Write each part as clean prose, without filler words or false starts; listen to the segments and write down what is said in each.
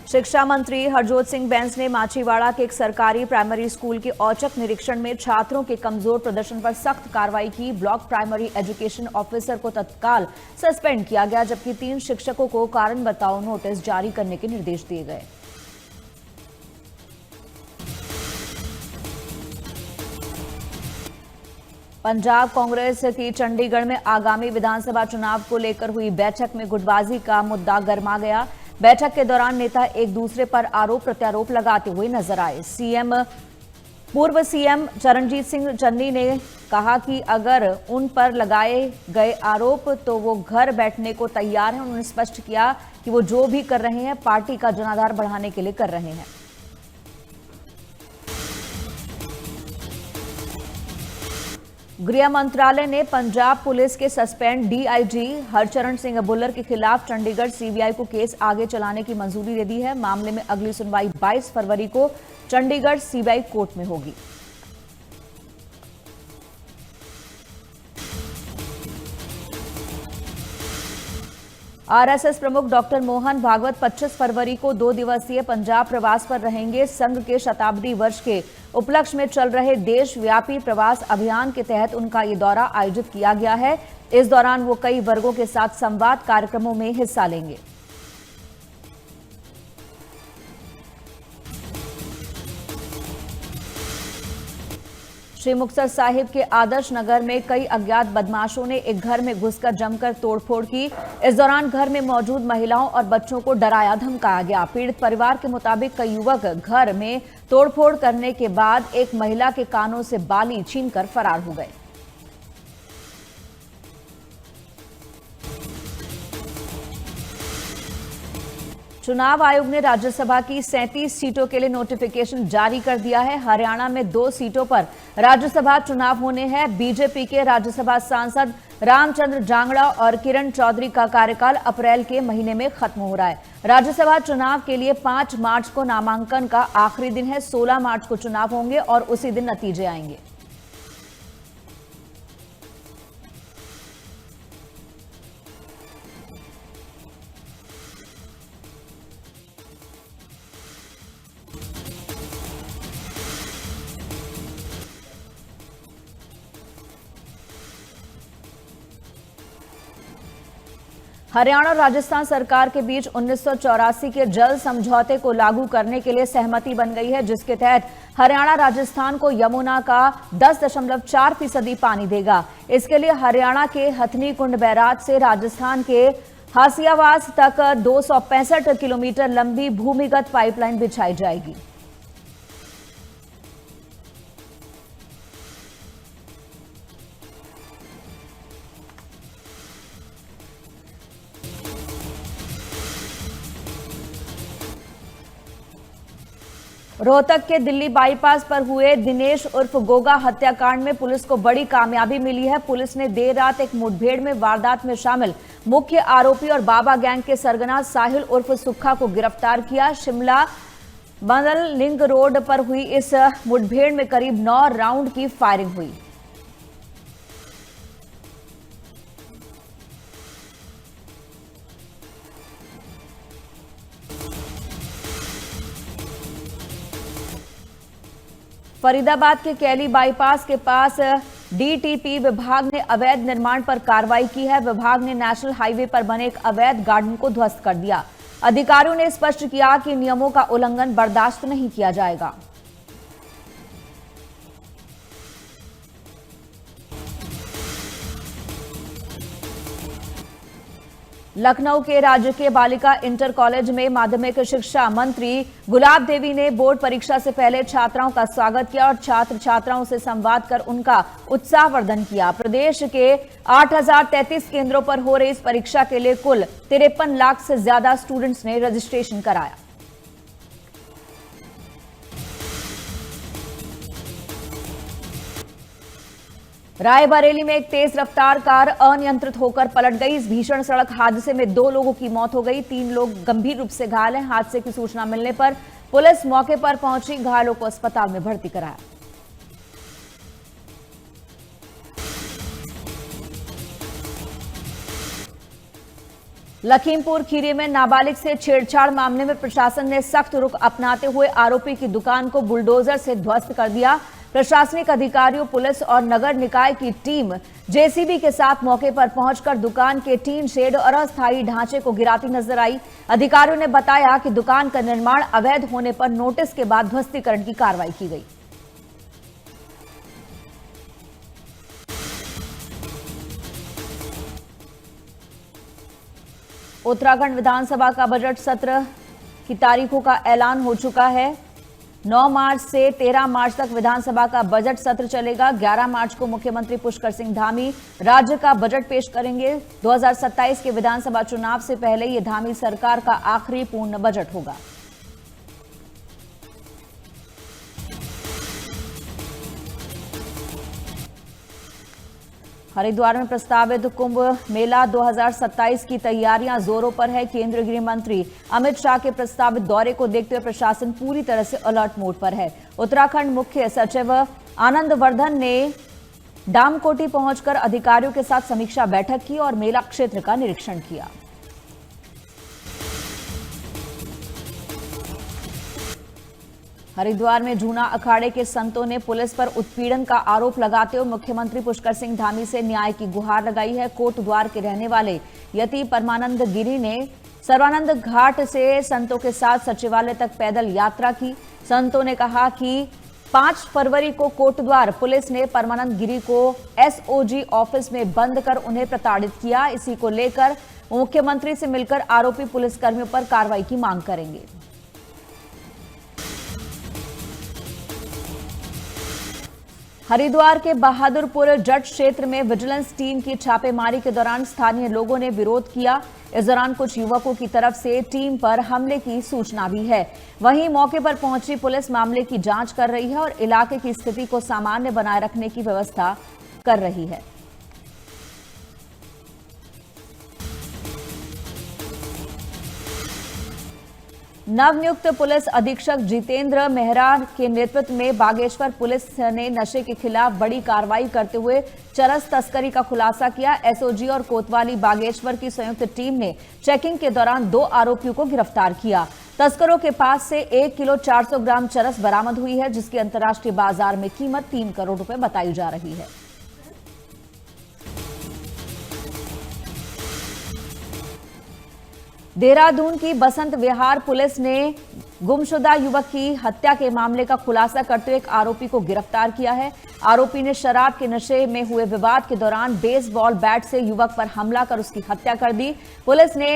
शिक्षा मंत्री हरजोत सिंह बैंस ने माछीवाड़ा के एक सरकारी प्राइमरी स्कूल के औचक निरीक्षण में छात्रों के कमजोर प्रदर्शन पर सख्त कार्रवाई की। ब्लॉक प्राइमरी एजुकेशन ऑफिसर को तत्काल सस्पेंड किया गया, जबकि 3 शिक्षकों को कारण बताओ नोटिस जारी करने के निर्देश दिए गए। पंजाब कांग्रेस की चंडीगढ़ में आगामी विधानसभा चुनाव को लेकर हुई बैठक में गुटबाजी का मुद्दा गर्मा गया। बैठक के दौरान नेता एक दूसरे पर आरोप प्रत्यारोप लगाते हुए नजर आए। पूर्व सीएम चरणजीत सिंह चन्नी ने कहा कि अगर उन पर लगाए गए आरोप तो वो घर बैठने को तैयार हैं। उन्होंने स्पष्ट किया कि वो जो भी कर रहे हैं पार्टी का जनाधार बढ़ाने के लिए कर रहे हैं। गृह मंत्रालय ने पंजाब पुलिस के सस्पेंड डीआईजी हरचरण सिंह बुल्लर के खिलाफ चंडीगढ़ सीबीआई को केस आगे चलाने की मंजूरी दे दी है। मामले में अगली सुनवाई 22 फरवरी को चंडीगढ़ सीबीआई कोर्ट में होगी। आरएसएस प्रमुख डॉक्टर मोहन भागवत 25 फरवरी को 2 दिवसीय पंजाब प्रवास पर रहेंगे। संघ के शताब्दी वर्ष के उपलक्ष्य में चल रहे देशव्यापी प्रवास अभियान के तहत उनका ये दौरा आयोजित किया गया है। इस दौरान वो कई वर्गों के साथ संवाद कार्यक्रमों में हिस्सा लेंगे। श्री मुक्तसर साहिब के आदर्श नगर में कई अज्ञात बदमाशों ने एक घर में घुसकर जमकर तोड़फोड़ की। इस दौरान घर में मौजूद महिलाओं और बच्चों को डराया धमकाया गया। पीड़ित परिवार के मुताबिक कई युवक घर में तोड़फोड़ करने के बाद एक महिला के कानों से बाली छीनकर फरार हो गए। चुनाव आयोग ने राज्यसभा की 37 सीटों के लिए नोटिफिकेशन जारी कर दिया है। हरियाणा में 2 सीटों पर राज्यसभा चुनाव होने हैं। बीजेपी के राज्यसभा सांसद रामचंद्र जांगड़ा और किरण चौधरी का कार्यकाल अप्रैल के महीने में खत्म हो रहा है। राज्यसभा चुनाव के लिए 5 मार्च को नामांकन का आखिरी दिन है। 16 मार्च को चुनाव होंगे और उसी दिन नतीजे आएंगे। हरियाणा और राजस्थान सरकार के बीच 1984 के जल समझौते को लागू करने के लिए सहमति बन गई है, जिसके तहत हरियाणा राजस्थान को यमुना का 10.4% पानी देगा। इसके लिए हरियाणा के हथनी कुंड बैराज से राजस्थान के हासियावास तक 265 किलोमीटर लंबी भूमिगत पाइपलाइन बिछाई जाएगी। रोहतक के दिल्ली बाईपास पर हुए दिनेश उर्फ गोगा हत्याकांड में पुलिस को बड़ी कामयाबी मिली है। पुलिस ने देर रात एक मुठभेड़ में वारदात में शामिल मुख्य आरोपी और बाबा गैंग के सरगना साहिल उर्फ सुक्खा को गिरफ्तार किया। शिमला बंदल लिंक रोड पर हुई इस मुठभेड़ में करीब 9 राउंड की फायरिंग हुई। फरीदाबाद के कैली बाईपास के पास डीटीपी विभाग ने अवैध निर्माण पर कार्रवाई की है। विभाग ने नेशनल हाईवे पर बने एक अवैध गार्डन को ध्वस्त कर दिया। अधिकारियों ने स्पष्ट किया कि नियमों का उल्लंघन बर्दाश्त नहीं किया जाएगा। लखनऊ के राजकीय बालिका इंटर कॉलेज में माध्यमिक शिक्षा मंत्री गुलाब देवी ने बोर्ड परीक्षा से पहले छात्राओं का स्वागत किया और छात्र छात्राओं से संवाद कर उनका उत्साहवर्धन किया। प्रदेश के 8033 केंद्रों पर हो रही इस परीक्षा के लिए कुल 53 लाख से ज्यादा स्टूडेंट्स ने रजिस्ट्रेशन कराया। रायबरेली में एक तेज रफ्तार कार अनियंत्रित होकर पलट गई। इस भीषण सड़क हादसे में 2 लोगों की मौत हो गई, 3 लोग गंभीर रूप से घायल हैं। हादसे की सूचना मिलने पर पुलिस मौके पर पहुंची, घायलों को अस्पताल में भर्ती कराया। लखीमपुर खीरी में नाबालिग से छेड़छाड़ मामले में प्रशासन ने सख्त रुख अपनाते हुए आरोपी की दुकान को बुलडोजर से ध्वस्त कर दिया। प्रशासनिक अधिकारियों, पुलिस और नगर निकाय की टीम जेसीबी के साथ मौके पर पहुंचकर दुकान के टीन शेड और अस्थायी ढांचे को गिराती नजर आई। अधिकारियों ने बताया कि दुकान का निर्माण अवैध होने पर नोटिस के बाद ध्वस्तीकरण की कार्रवाई की गई। उत्तराखंड विधानसभा का बजट सत्र की तारीखों का ऐलान हो चुका है। 9 मार्च से 13 मार्च तक विधानसभा का बजट सत्र चलेगा। 11 मार्च को मुख्यमंत्री पुष्कर सिंह धामी राज्य का बजट पेश करेंगे। 2027 के विधानसभा चुनाव से पहले ये धामी सरकार का आखिरी पूर्ण बजट होगा। हरिद्वार में प्रस्तावित कुंभ मेला 2027 की तैयारियां जोरों पर है। केंद्रीय गृह मंत्री अमित शाह के प्रस्तावित दौरे को देखते हुए प्रशासन पूरी तरह से अलर्ट मोड पर है। उत्तराखंड मुख्य सचिव आनंद वर्धन ने डामकोटी पहुंचकर अधिकारियों के साथ समीक्षा बैठक की और मेला क्षेत्र का निरीक्षण किया। हरिद्वार में जूना अखाड़े के संतों ने पुलिस पर उत्पीड़न का आरोप लगाते हुए मुख्यमंत्री पुष्कर सिंह धामी से न्याय की गुहार लगाई है। कोटद्वार के रहने वाले यति परमानंद गिरी ने सर्वानंद घाट से संतों के साथ सचिवालय तक पैदल यात्रा की। संतों ने कहा कि 5 फरवरी को कोटद्वार पुलिस ने परमानंद गिरी को एसओजी ऑफिस में बंद कर उन्हें प्रताड़ित किया। इसी को लेकर मुख्यमंत्री से मिलकर आरोपी पुलिसकर्मियों पर कार्रवाई की मांग करेंगे। हरिद्वार के बहादुरपुर जट क्षेत्र में विजिलेंस टीम की छापेमारी के दौरान स्थानीय लोगों ने विरोध किया। इस दौरान कुछ युवकों की तरफ से टीम पर हमले की सूचना भी है। वहीं मौके पर पहुंची पुलिस मामले की जांच कर रही है और इलाके की स्थिति को सामान्य बनाए रखने की व्यवस्था कर रही है। नवनियुक्त पुलिस अधीक्षक जितेंद्र मेहरा के नेतृत्व में बागेश्वर पुलिस ने नशे के खिलाफ बड़ी कार्रवाई करते हुए चरस तस्करी का खुलासा किया। एसओजी और कोतवाली बागेश्वर की संयुक्त टीम ने चेकिंग के दौरान 2 आरोपियों को गिरफ्तार किया। तस्करों के पास से 1 किलो 400 ग्राम चरस बरामद हुई है, जिसकी अंतर्राष्ट्रीय बाजार में कीमत 3 करोड़ रुपए बताई जा रही है। देहरादून की बसंत विहार पुलिस ने गुमशुदा युवक की हत्या के मामले का खुलासा करते हुए एक आरोपी को गिरफ्तार किया है। आरोपी ने शराब के नशे में हुए विवाद के दौरान बेसबॉल बैट से युवक पर हमला कर उसकी हत्या कर दी। पुलिस ने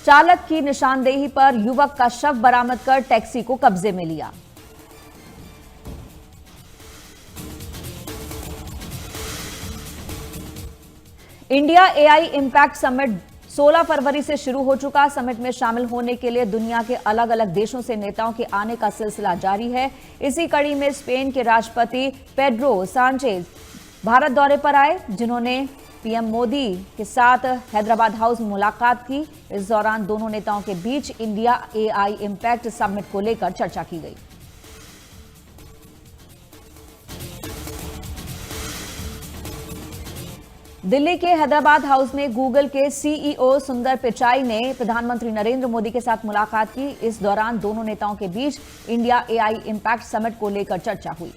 चालक की निशानदेही पर युवक का शव बरामद कर टैक्सी को कब्जे में लिया। इंडिया एआई इंपैक्ट समिट 16 फरवरी से शुरू हो चुका। समिट में शामिल होने के लिए दुनिया के अलग अलग देशों से नेताओं के आने का सिलसिला जारी है। इसी कड़ी में स्पेन के राष्ट्रपति पेड्रो सांचेज भारत दौरे पर आए, जिन्होंने पीएम मोदी के साथ हैदराबाद हाउस में मुलाकात की। इस दौरान दोनों नेताओं के बीच इंडिया एआई इंपैक्ट समिट को लेकर चर्चा की गई। दिल्ली के हैदराबाद हाउस में गूगल के सीईओ सुंदर पिचाई ने प्रधानमंत्री नरेंद्र मोदी के साथ मुलाकात की। इस दौरान दोनों नेताओं के बीच इंडिया एआई इंपैक्ट समिट को लेकर चर्चा हुई।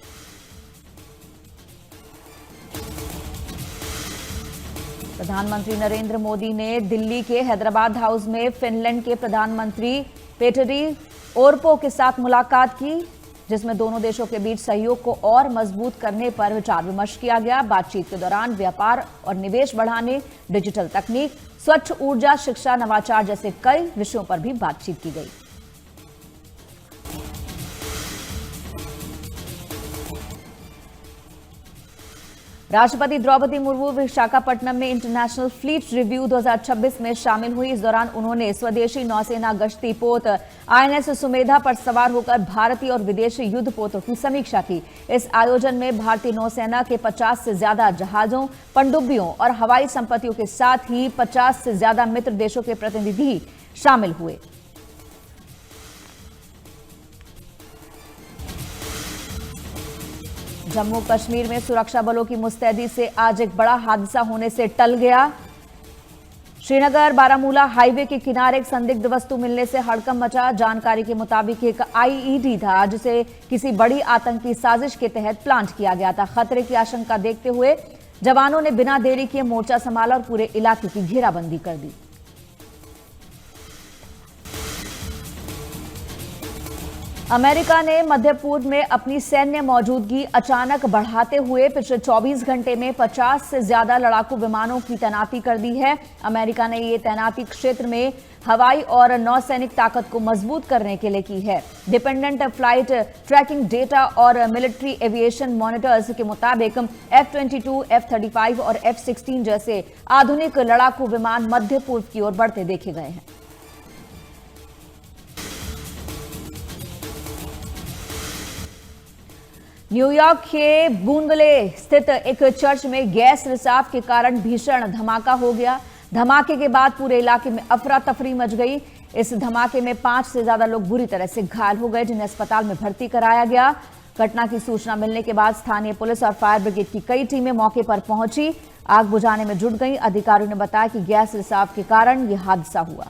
प्रधानमंत्री नरेंद्र मोदी ने दिल्ली के हैदराबाद हाउस में फिनलैंड के प्रधानमंत्री पेटरी ओरपो के साथ मुलाकात की, जिसमें दोनों देशों के बीच सहयोग को और मजबूत करने पर विचार विमर्श किया गया। बातचीत के दौरान व्यापार और निवेश बढ़ाने, डिजिटल तकनीक, स्वच्छ ऊर्जा, शिक्षा, नवाचार जैसे कई विषयों पर भी बातचीत की गई। राष्ट्रपति द्रौपदी मुर्मू विशाखापट्टनम में इंटरनेशनल फ्लीट रिव्यू 2026 में शामिल हुई। इस दौरान उन्होंने स्वदेशी नौसेना गश्ती पोत आईएनएस सुमेधा पर सवार होकर भारतीय और विदेशी युद्ध पोतों की समीक्षा की। इस आयोजन में भारतीय नौसेना के 50 से ज्यादा जहाजों, पनडुब्बियों और हवाई संपत्तियों के साथ ही 50 से ज्यादा मित्र देशों के प्रतिनिधि शामिल हुए। जम्मू कश्मीर में सुरक्षा बलों की मुस्तैदी से आज एक बड़ा हादसा होने से टल गया। श्रीनगर बारामूला हाईवे के किनारे एक संदिग्ध वस्तु मिलने से हड़कंप मचा। जानकारी के मुताबिक एक आईईडी था जिसे किसी बड़ी आतंकी साजिश के तहत प्लांट किया गया था। खतरे की आशंका देखते हुए जवानों ने बिना देरी किए मोर्चा संभाला और पूरे इलाके की घेराबंदी कर दी। अमेरिका ने मध्य पूर्व में अपनी सैन्य मौजूदगी अचानक बढ़ाते हुए पिछले 24 घंटे में 50 से ज्यादा लड़ाकू विमानों की तैनाती कर दी है। अमेरिका ने ये तैनाती क्षेत्र में हवाई और नौसैनिक ताकत को मजबूत करने के लिए की है। डिपेंडेंट फ्लाइट ट्रैकिंग डेटा और मिलिट्री एविएशन मॉनिटर्स के मुताबिक F-22, F-35 और F-16 जैसे आधुनिक लड़ाकू विमान मध्य पूर्व की ओर बढ़ते देखे गए हैं। न्यूयॉर्क के बूनवले स्थित एक चर्च में गैस रिसाव के कारण भीषण धमाका हो गया। धमाके के बाद पूरे इलाके में अफरा तफरी मच गई। इस धमाके में 5 से ज्यादा लोग बुरी तरह से घायल हो गए, जिन्हें अस्पताल में भर्ती कराया गया। घटना की सूचना मिलने के बाद स्थानीय पुलिस और फायर ब्रिगेड की कई टीमें मौके पर पहुंची, आग बुझाने में जुट गई। अधिकारियों ने बताया कि गैस रिसाव के कारण यह हादसा हुआ।